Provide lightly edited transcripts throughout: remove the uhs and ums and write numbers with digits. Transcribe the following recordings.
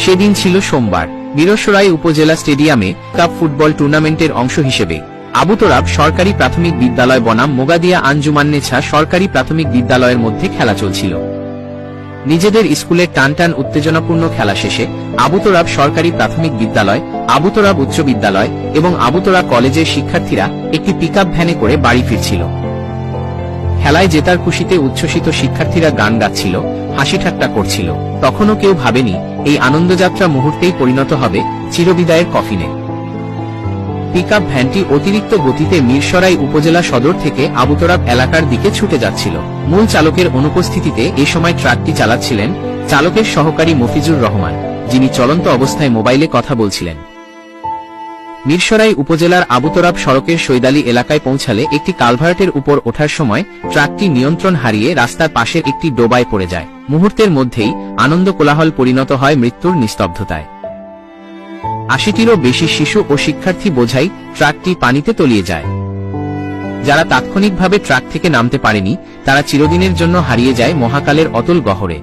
সেদিন ছিল সোমবার। মিরসরাই উপজেলা স্টেডিয়ামে কাপ ফুটবল টুর্নামেন্টের অংশ হিসেবে আবু তোরাব সরকারি প্রাথমিক বিদ্যালয় বনাম মোগাদিয়া আঞ্জুমান্নেছা সরকারি প্রাথমিক বিদ্যালয়ের মধ্যে খেলা চলছিল। নিজেদের স্কুলের টানটান উত্তেজনাপূর্ণ খেলা শেষে আবু তোরাব সরকারি প্রাথমিক বিদ্যালয়, আবু তোরাব উচ্চ বিদ্যালয় এবং আবু তোরাব কলেজের শিক্ষার্থীরা একটি পিকআপ ভ্যানে করে বাড়ি ফিরছিল। খেলায় জেতার খুশিতে উচ্ছ্বসিত শিক্ষার্থীরা গান গাচ্ছিল, হাসি ঠাট্টা করছিল। তখনও কেউ ভাবেনি এই আনন্দযাত্রা মুহূর্তেই পরিণত হবে চিরবিদায়ের কফিনে। পিকআপ ভ্যানটি অতিরিক্ত গতিতে মিরসরাই উপজেলা সদর থেকে আবু তোরাব এলাকার দিকে ছুটে যাচ্ছিল। মূল চালকের অনুপস্থিতিতে এ সময় ট্রাকটি চালাচ্ছিলেন চালকের সহকারী মফিজুর রহমান, যিনি চলন্ত অবস্থায় মোবাইলে কথা বলছিলেন। মিরসরাই উপজেলার আবু তোরাব সড়কের সৈদালি এলাকায় পৌঁছালে একটি কালভার্টের উপর ওঠার সময় ট্রাকটি নিয়ন্ত্রণ হারিয়ে রাস্তার পাশের একটি ডোবায় পড়ে যায়। মুহূর্তের মধ্যেই আনন্দ কোলাহল পরিণত হয় মৃত্যুর নিস্তব্ধতায়। ৮০টিরও বেশি শিশু ও শিক্ষার্থী বোঝাই ট্রাকটি পানিতে তলিয়ে যায়। যারা তাৎক্ষণিকভাবে ট্রাক থেকে নামতে পারেনি তারা চিরদিনের জন্য হারিয়ে যায় মহাকালের অতল গহরে।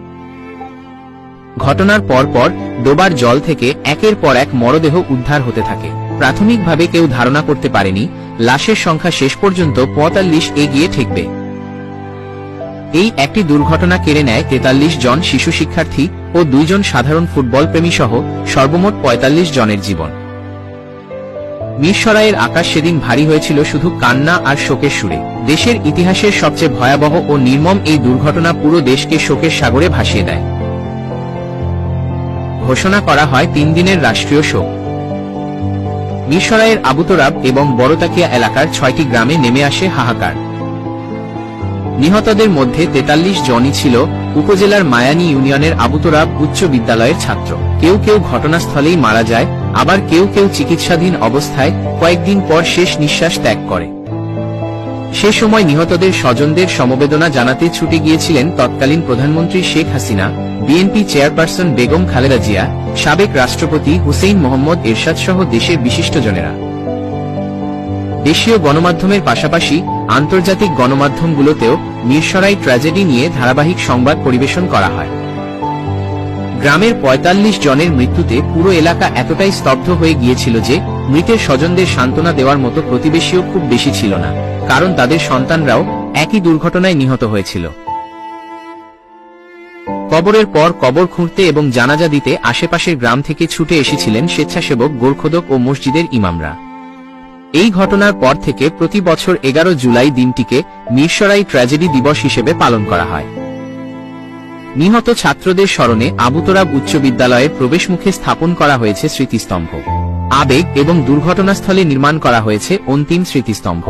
ঘটনার পরপর ডোবার জল থেকে একের পর এক মরদেহ উদ্ধার হতে থাকে। প্রাথমিকভাবে কেউ ধারণা করতে পারেনি লাশের সংখ্যা শেষ পর্যন্ত ৪৫ এগিয়ে ঠেকবে। এই একটি দুর্ঘটনা কেড়ে নেয় ৪৩ জন শিশু শিক্ষার্থী ও ২ জন সাধারণ ফুটবল প্রেমী সহ সর্বমোট ৪৫ জনের জীবন। মিরসরাইয়ের আকাশ সেদিন ভারী হয়েছিল শুধু কান্না আর শোকের সুরে। দেশের ইতিহাসের সবচেয়ে ভয়াবহ ও নির্মম এই দুর্ঘটনা পুরো দেশকে শোকের সাগরে ভাসিয়ে দেয়। ঘোষণা করা হয় ৩ দিনের রাষ্ট্রীয় শোক। মিরসরাইয়ের আবু তোরাব এবং বড়তাকিয়া এলাকার ৬টি গ্রামে নেমে আসে হাহাকার। নিহতদের মধ্যে ৪৩ জনই ছিল উপজেলার মায়ানী ইউনিয়নের আবু তোরাব উচ্চ বিদ্যালয়ের ছাত্র। কেউ কেউ ঘটনাস্থলেই মারা যায়, আবার কেউ কেউ চিকিৎসাধীন অবস্থায় কয়েকদিন পর শেষ নিঃশ্বাস ত্যাগ করে। সে সময় নিহতদের স্বজনদের সমবেদনা জানাতে ছুটে গিয়েছিলেন তৎকালীন প্রধানমন্ত্রী শেখ হাসিনা, বিএনপি চেয়ারপারসন বেগম খালেদা জিয়া, সাবেক রাষ্ট্রপতি হুসেইন মোহাম্মদ এরশাদ সহ দেশের বিশিষ্টজনেরা। দেশীয় গণমাধ্যমের পাশাপাশি আন্তর্জাতিক গণমাধ্যমগুলোতেও মিরসরাই ট্র্যাজেডি নিয়ে ধারাবাহিক সংবাদ পরিবেশন করা হয়। গ্রামের ৪৫ জনের মৃত্যুতে পুরো এলাকা এতটাই স্তব্ধ হয়ে গিয়েছিল যে মৃতের স্বজনদের সান্ত্বনা দেওয়ার মতো প্রতিবেশীও খুব বেশি ছিল না, কারণ তাদের সন্তানরাও একই দুর্ঘটনায় নিহত হয়েছিল। কবরের পর কবর খুঁড়তে এবং জানাজা দিতে আশেপাশের গ্রাম থেকে ছুটে এসেছিলেন স্বেচ্ছাসেবক, গোরখোদক ও মসজিদের ইমামরা। এই ঘটনার পর থেকে প্রতি বছর ১১ জুলাই দিনটিকে মিরসরাই ট্র্যাজেডি দিবস হিসেবে পালন করা হয়। নিহত ছাত্রদের স্মরণে আবু তোরাব উচ্চ বিদ্যালয়ের প্রবেশমুখে স্থাপন করা হয়েছে স্মৃতিস্তম্ভ। আবেগ এবং দুর্ঘটনাস্থলে নির্মাণ করা হয়েছে অন্তিম স্মৃতিস্তম্ভ।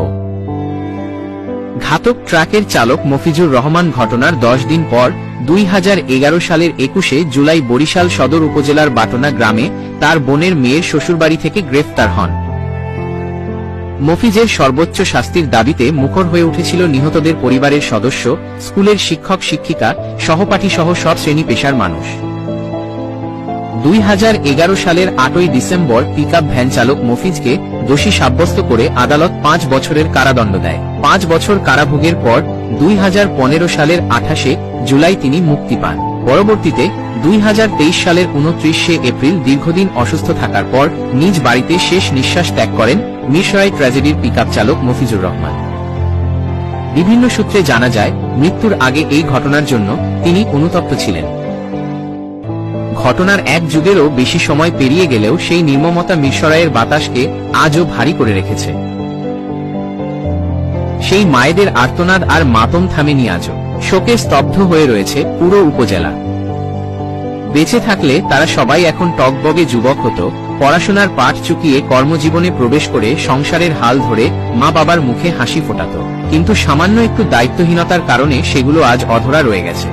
ঘাতক ট্রাকের চালক মফিজুর রহমান ঘটনার ১০ দিন পর ২০১১ সালের ২১শে জুলাই বরিশাল সদর উপজেলার বাটনা গ্রামে তার বোনের মেয়ের শ্বশুরবাড়ি থেকে গ্রেফতার হন। মফিজের সর্বোচ্চ শাস্তির দাবিতে মুখর হয়ে উঠেছিল নিহতদের পরিবারের সদস্য, স্কুলের শিক্ষক শিক্ষিকা, সহপাঠী সহ সব শ্রেণী পেশার মানুষ। ২০১১ সালের ৮ই ডিসেম্বর পিকআপ ভ্যান চালক মফিজকে দোষী সাব্যস্ত করে আদালত ৫ বছরের কারাদণ্ড দেয়। ৫ বছর কারাভোগের পর ২০১৫ সালের ২৮শে জুলাই তিনি মুক্তি পান। পরবর্তীতে ২০২৩ সালের ২৯শে এপ্রিল দীর্ঘদিন অসুস্থ থাকার পর নিজ বাড়িতে শেষ নিঃশ্বাস ত্যাগ করেন মিরসরাই ট্র্যাজেডির পিকআপ চালক মফিজুর রহমান। বিভিন্ন সূত্রে জানা যায় মৃত্যুর আগে এই ঘটনার জন্য তিনি অনুতপ্ত ছিলেন। ঘটনার ১ যুগেরও বেশি সময় পেরিয়ে গেলেও সেই নির্মমতা মিরসরাইয়ের বাতাসকে আজও ভারী করে রেখেছে। সেই মায়েদের আর্তনাদ আর মাতম থামেনি আজও। শোকে স্তব্ধ হয়ে রয়েছে পুরো উপজেলা। বেঁচে থাকলে তারা সবাই এখন টগবগে যুবক হতো, পড়াশোনার পাঠ চুকিয়ে কর্মজীবনে প্রবেশ করে সংসারের হাল ধরে মা বাবার মুখে হাসি ফোটাত। কিন্তু সামান্য একটু দায়িত্বহীনতার কারণে সেগুলো আজ অধরা রয়ে গেছে।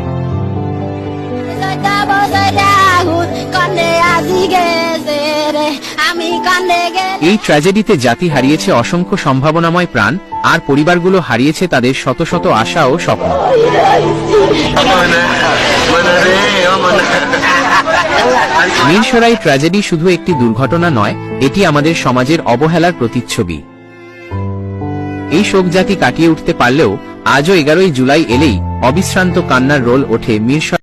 এই ট্র্যাজেডিতে জাতি হারিয়েছে অসংখ্য সম্ভাবনাময় প্রাণ, আর পরিবারগুলো হারিয়েছে তাদের শত শত আশা ও স্বপ্ন। মিরসরাই ট্র্যাজেডি শুধু একটি দুর্ঘটনা নয়, এটি আমাদের সমাজের অবহেলার প্রতিচ্ছবি। এই শোক জাতি কাটিয়ে উঠতে পারলেও আজও ১১ই জুলাই এলেই অবিশ্রান্ত কান্নার রোল ওঠে মিরসরাই